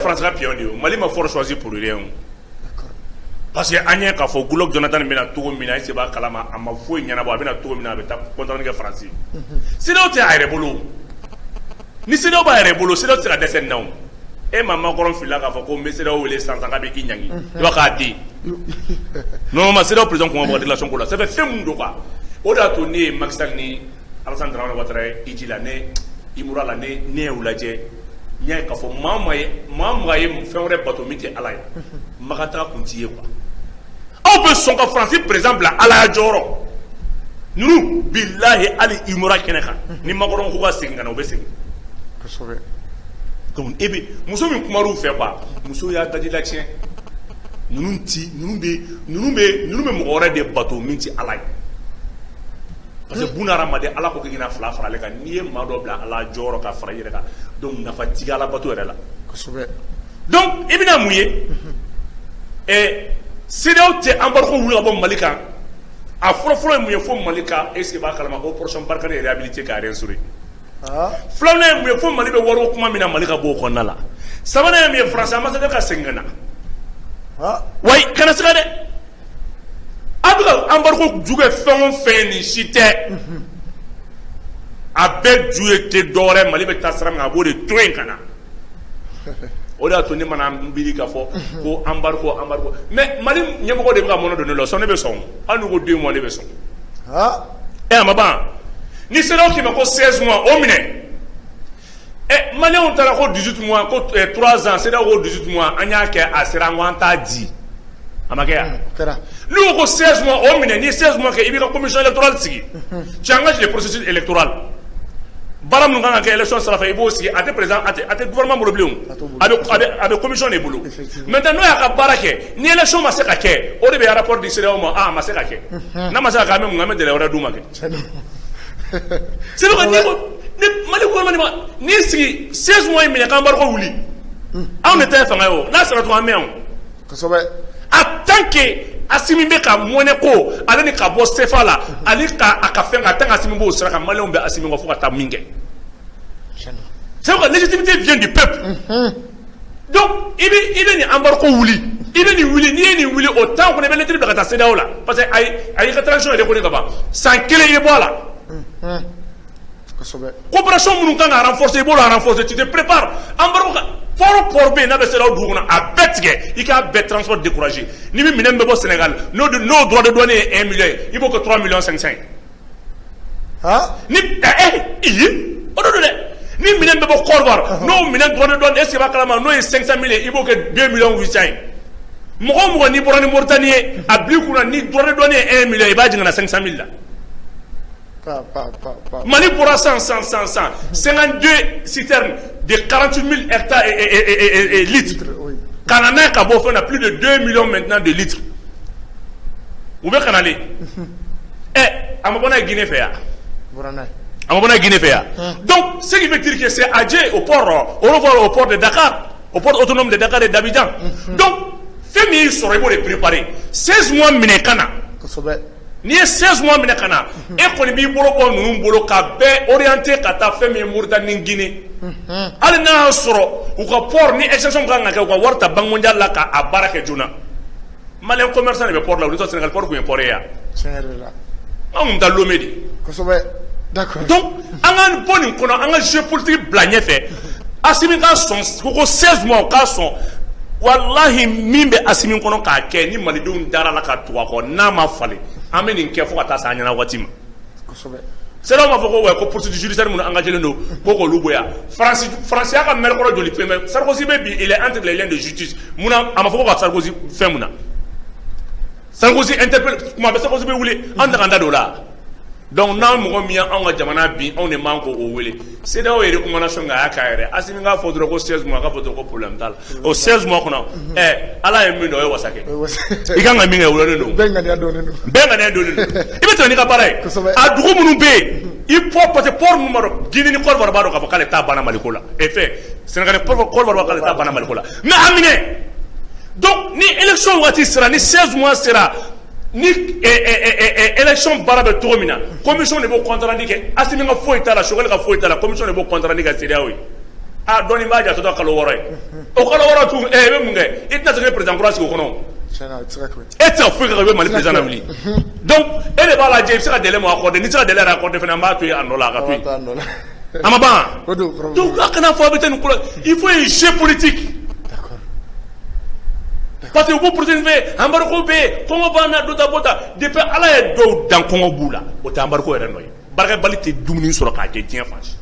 France ka pion dio Mali ma fort choisi pour rien. Parce que anya ka fo Goodluck Jonathan bena togo mina ese ba kalama ama fo nyana ba bena togo mina beta contre que France. Sinon tu as rebolo. Ni sinon ba rebolo, sinon tu la descend non. E mama koron fila ka fo ko mesera o le sans ka be kinyangi. Wa ka di. Non ma c'est la président qu'on va voir relation pour là. Ça fait film do quoi. O da to ni Maxal ni Alassane Dramane Ouattara ijila ne Imura la ne ne ulaje. Nya ka fo mama ye fɛn wɛrɛ bato min tɛ ala ye magata kun t'i ye quoi aw bɛ sɔn ka Faransi président bila ala ya jɔyɔrɔ ninnu bilahi hali Imura kɛnɛ kan ni Macron ko ka segin ka na o bɛ segin kosɛbɛ donc e bɛ muso min kumar'u fɛ quoi muso y'a daji la tiɲɛ ninnu bɛ mɔgɔ wɛrɛ de bato min tɛ ala ye parce que buna hadamaden ala ko k'i kana fila fara ale kan n'i ye maa dɔ bila ala jɔyɔrɔ ka fara i yɛrɛ kan donc nafa tigi ala bato yɛrɛ la kosɛbɛ donc i bɛna mun ye CEDEAO tɛ embargo wuli ka bɔ Mali kan a fɔlɔfɔlɔ ye mun ye fo Mali ka est-ce que b'a kalama opération Barkhane ye réhabilité k'a restaurer filanan ye mun ye fo Mali bɛ wariw kuma min na Mali ka bɔ o kɔnɔna la sabanan ye mun ye France ambassadeur ka segin ka na wa kana siga dɛ a bɛ ka embargo ju kɛ fɛn o fɛn ni si tɛ a bɛɛ ju ye tɛ dɔwɛrɛ Mali bɛ taa sira min a b'o de to yen ka na o de y'a to ne mana miiri k'a fɔ ko embargo mais Mali ɲɛmɔgɔ de bɛ ka mɔnɔ don ne la sɔn ne bɛ sɔn hali n'u ko 2 mois ne bɛ sɔn a ma ban ni CEDEAO k'i ma ko 16 mois o minɛ Maliens taara ko 18 mois ko 3 ans CEDEAO ko 18 mois an y'a kɛ a sera n ko an t'a di a ma kɛ yan n'u ko 16 mois o minɛ ni 16 mois kɛ i b'i ka commission électorale sigi tu engages le processus électoral baara minnu kan ka kɛ élection sira fɛ i b'o sigi a tɛ président a tɛ gouvernement bolo bilen a bɛ commission de bolo maintenant n'o y'a ka baara kɛ ni élection ma se ka kɛ o de bɛ rapport di CEDEAO ma a ma se ka kɛ n'a ma se ka kɛ an bɛ délai wɛrɛ d'u ma kɛ c'est vrai ni Mali gouvernement n'i sigi 16 mois in minɛ k'embargo wuli anw de tɛ fanga ye o n'a sera tun an bɛ yan kosɛbɛ en tant que Assimi bɛ ka mɔnɛ ko ale ni ka bɔ CFA la ale ka a ka fɛn ka tant que Assimi b'o sira kan Maliens bɛ Assimi kɔ fo ka taa min kɛ c'est vrai que la légitimité vient du peuple donc i bɛ nin embargo wuli i bɛ nin wuli n'i ye nin wuli o temps kɔnɔ i bɛ lettre bila ka taa CEDEAO la parce que a y'i ka transition yɛrɛ kɔni ka ban san 1 i bɛ bɔ a la coopération minnu kan ka renforcer i b'o la renforcer tu te prépares embargo kan port bɛ yen n'a bɛ CEDEAO dugu kɔnɔ a bɛɛ tigɛ i k'a bɛɛ transport décourager ni min minɛn bɛ bɔ Sénégal n'o droit de douane ye 1 million ye i b'o kɛ 3 millions 500 ye ni o de don dɛ ni minɛn bɛ bɔ Côte d'Ivoire n'o minɛn droit de douane est-ce que b'a kalama n'o ye 500 000 ye i b'o kɛ 2 millions 800 ye mɔgɔ o mɔgɔ n'i bɔra ni Mauritanie ye a bil'i kunna ni droit de douane ye 1 million i b'a jigin ka na 500 000 la Mali bɔra 52 citernes de 48 000 hectares et litres. Canada a plus de 2 millions maintenant de litres. Où est Canada? À ma Guinée fait. Donc, ce qui veut dire que c'est Adjé au port de Dakar, au port autonome de Dakar et d'Abidjan. Donc, Femi serait bon de préparer 16 mois minekana. Ni 16 mois minɛ ka na e kɔni b'i bolo bɔ ninnu bolo ka bɛɛ orienté ka taa fɛn min ye Mauritanie ni Guinée hali n'a y'a sɔrɔ u ka port ni extension kan ka kɛ u ka wari ta Banque mondiale la k'a baara kɛ joona Malien commerçant de bɛ port la olu tɛ Sénégal port kun ye port ye yan anw kun taa Lomé de donc an ka bɔ nin kɔnɔ an ka jeu politique bila ɲɛfɛ Assimi ka sɔn ko 16 mois k'a sɔn wallahi min bɛ Assimi kɔnɔ k'a kɛ ni malidenw dara la ka tugu a kɔ n'a ma falen an bɛ nin kɛ fo ka taa se an ɲɛna waati ma CEDEAO m'a fɔ ko ko procédure judiciaire minnu engagé don ko k'olu bɔ yan France y'a ka maire kɔrɔ joli fɛn mais Sarkozy bɛ bi il est entre les liens de justice munna a ma fɔ ko ka Sarkozy fɛn mun na Sarkozy interpelle kuma bɛ Sarkozy bɛ wuli an ta k'an da don o la donc n'an mɔgɔ min y'anw ka jamana bin anw de man k'o wele CEDEAO ye recommandation kɛ a y'a k'a yɛrɛ Assimi k'a fɔ dɔrɔn ko 16 mois k'a fɔ dɔrɔn ko problème t'a la o 16 mois kɔnɔ ala ye min dɔn o ye wasa kɛ i kan ka min kɛ o yɔrɔnin don bɛɛ ŋaniya donnen don i bɛ tɛmɛ n'i ka baara ye a dugu minnu bɛ yen i parce que port minnu b'a dɔn Guinée ni Côte d'Ivoire b'a dɔn k'a fɔ k'ale t'a banna Maliko la Sénégal ni Côte d'Ivoire b'a k'ale t'a banna Maliko la mais a minɛ donc ni élection waati sera ni 16 mois sera ni élection baara bɛ cogo min na commission de b'o contrat kɛ Assimi ka foyi t'a la Choguel ka foyi t'a la commission de b'o contrat kɛ CEDEAO ye ah dɔɔni b'a jate dɔ kalo 6 ye o kalo 6 tun i bɛ mun kɛ i tɛna se ka président kura sigi o kɔnɔ e tɛ se ka foyi kɛ ka bɛ Mali président na wuli donc e de b'a lajɛ i bɛ se ka délai mun accorder n'i se ka délai yɛrɛ accorder fana an b'a to yen a nɔ la a ka to yen a ma ban donc a kana fɔ a bɛ taa nin ko la il faut un jeu politique parce que u b'u protéger fɛ embargo bɛ yen kɔngɔ b'an na dɔ ta bɔ ta depuis ala ye dɔw dan kɔngɔ b'u la o tɛ embargo yɛrɛ nɔ ye barakɛbali tɛ dumuni sɔrɔ k'a jɛ diɲɛ fan si.